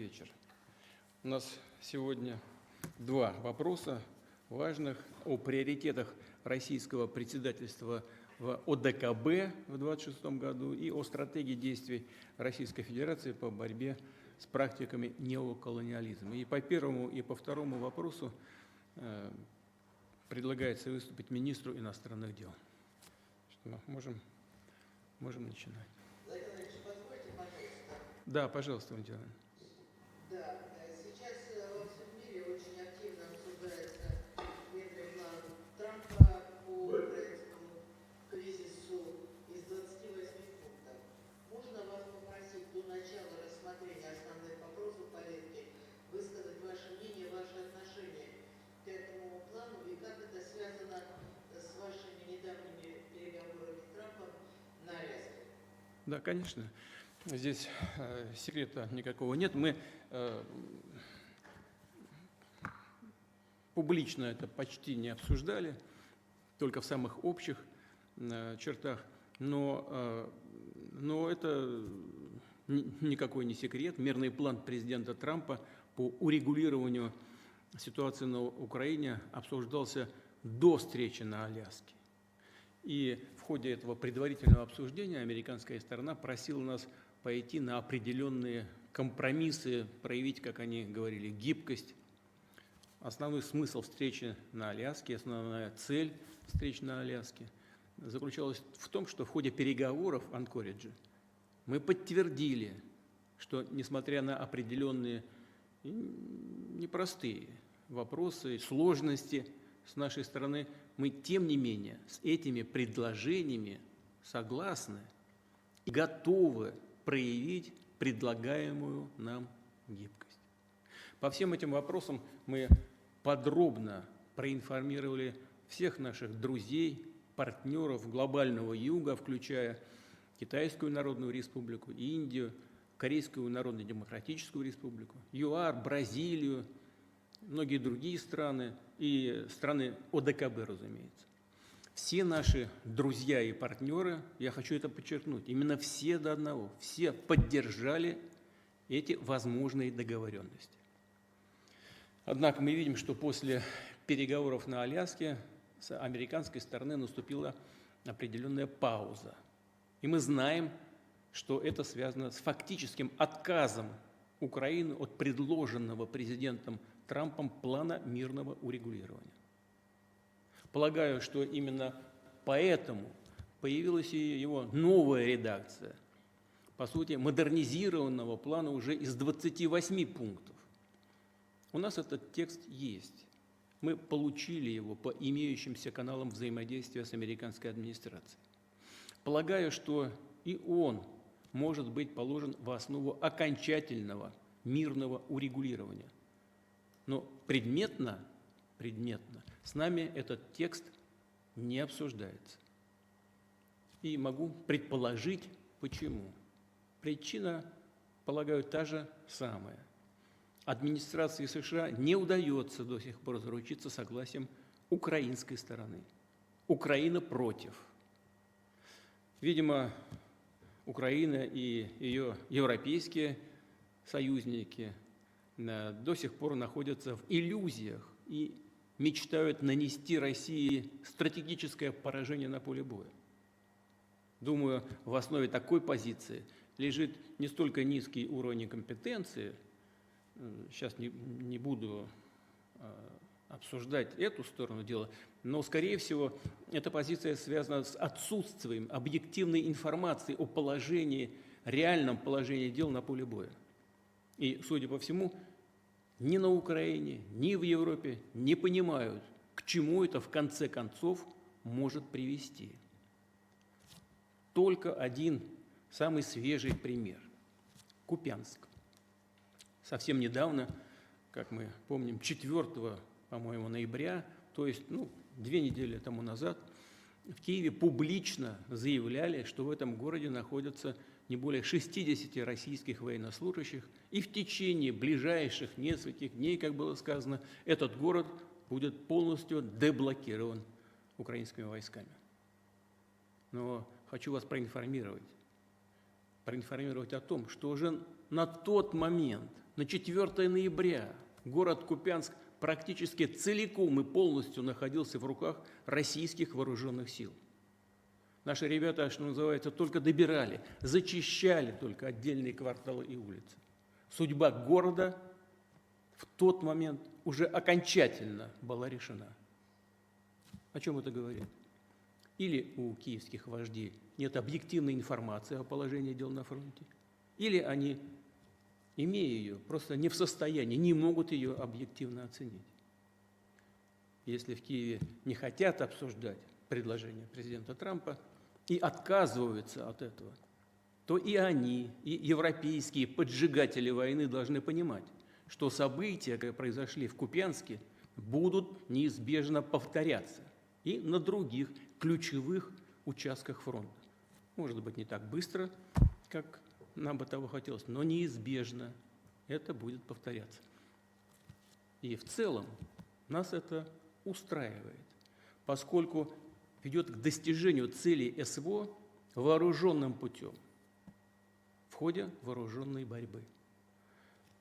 вечер. У нас сегодня два вопроса важных о приоритетах российского председательства в ОДКБ в 2026 году и о стратегии действий Российской Федерации по борьбе с практиками неоколониализма. И по первому, и по второму вопросу предлагается выступить министру иностранных дел. Мы можем начинать. Владимир Ильич, позвольте, пожалуйста. Да, пожалуйста, Валентина Ивановна. Да, сейчас во всем мире очень активно обсуждается мирный план Трампа по украинскому кризису из 28 пунктов. Можно вас попросить до начала рассмотрения основных вопросов повестки высказать ваше мнение, ваше отношение к этому плану и как это связано с вашими недавними переговорами с Трампом на Аляске? Да, конечно. Здесь секрета никакого нет. Мы публично это почти не обсуждали, только в самых общих чертах. Но это никакой не секрет. Мирный план президента Трампа по урегулированию ситуации на Украине обсуждался до встречи на Аляске. И в ходе этого предварительного обсуждения американская сторона просила нас пойти на определенные компромиссы, проявить, как они говорили, гибкость. Основной смысл встречи на Аляске, основная цель встречи на Аляске заключалась в том, что в ходе переговоров в Анкоридже мы подтвердили, что, несмотря на определенные непростые вопросы, сложности с нашей стороны, мы, тем не менее, с этими предложениями согласны и готовы проявить предлагаемую нам гибкость. По всем этим вопросам мы подробно проинформировали всех наших друзей, партнеров глобального Юга, включая Китайскую Народную Республику, Индию, Корейскую Народно-Демократическую Республику, ЮАР, Бразилию, многие другие страны и страны ОДКБ, разумеется. Все наши друзья и партнеры, я хочу это подчеркнуть, именно все до одного, все поддержали эти возможные договоренности. Однако мы видим, что после переговоров на Аляске с американской стороны наступила определенная пауза. И мы знаем, что это связано с фактическим отказом Украины от предложенного президентом Трампом плана мирного урегулирования. Полагаю, что именно поэтому появилась и его новая редакция, по сути, модернизированного плана уже из 28 пунктов. У нас этот текст есть. Мы получили его по имеющимся каналам взаимодействия с американской администрацией. Полагаю, что и он может быть положен в основу окончательного мирного урегулирования. Но предметно с нами этот текст не обсуждается. И могу предположить, почему. Причина, полагаю, та же самая. Администрации США не удается до сих пор заручиться согласием украинской стороны. Украина против. Видимо, Украина и ее европейские союзники до сих пор находятся в иллюзиях и мечтают нанести России стратегическое поражение на поле боя. Думаю, в основе такой позиции лежит не столько низкий уровень компетенции, сейчас не буду обсуждать эту сторону дела, но, скорее всего, эта позиция связана с отсутствием объективной информации о положении, реальном положении дел на поле боя. И, судя по всему, ни на Украине, ни в Европе не понимают, к чему это в конце концов может привести. Только один самый свежий пример – Купянск. Совсем недавно, как мы помним, 4, по-моему, ноября, то есть 2 недели тому назад, в Киеве публично заявляли, что в этом городе находятся не более 60 российских военнослужащих, и в течение ближайших нескольких дней, как было сказано, этот город будет полностью деблокирован украинскими войсками. Но хочу вас проинформировать. проинформировать о том, что уже на тот момент, на 4 ноября, город Купянск практически целиком и полностью находился в руках российских вооруженных сил. Наши ребята, что называется, только добирали, зачищали только отдельные кварталы и улицы. Судьба города в тот момент уже окончательно была решена. О чем это говорит? Или у киевских вождей нет объективной информации о положении дел на фронте, или они, имея ее, просто не в состоянии, не могут ее объективно оценить. Если в Киеве не хотят обсуждать предложение президента Трампа и отказываются от этого, то и они, и европейские поджигатели войны должны понимать, что события, которые произошли в Купянске, будут неизбежно повторяться и на других ключевых участках фронта. Может быть, не так быстро, как нам бы того хотелось, но неизбежно это будет повторяться. И в целом нас это устраивает, поскольку ведет к достижению целей СВО вооруженным путем, в ходе вооруженной борьбы.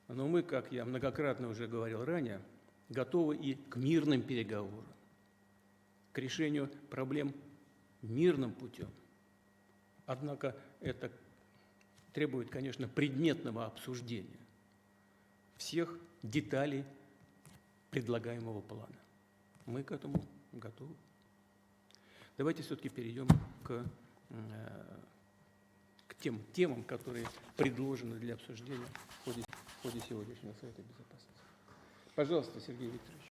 Но мы, как я многократно уже говорил ранее, готовы и к мирным переговорам, к решению проблем мирным путем. Однако это требует, конечно, предметного обсуждения всех деталей предлагаемого плана. Мы к этому готовы. Давайте все-таки перейдем к тем темам, которые предложены для обсуждения в ходе сегодняшнего Совета Безопасности. Пожалуйста, Сергей Викторович.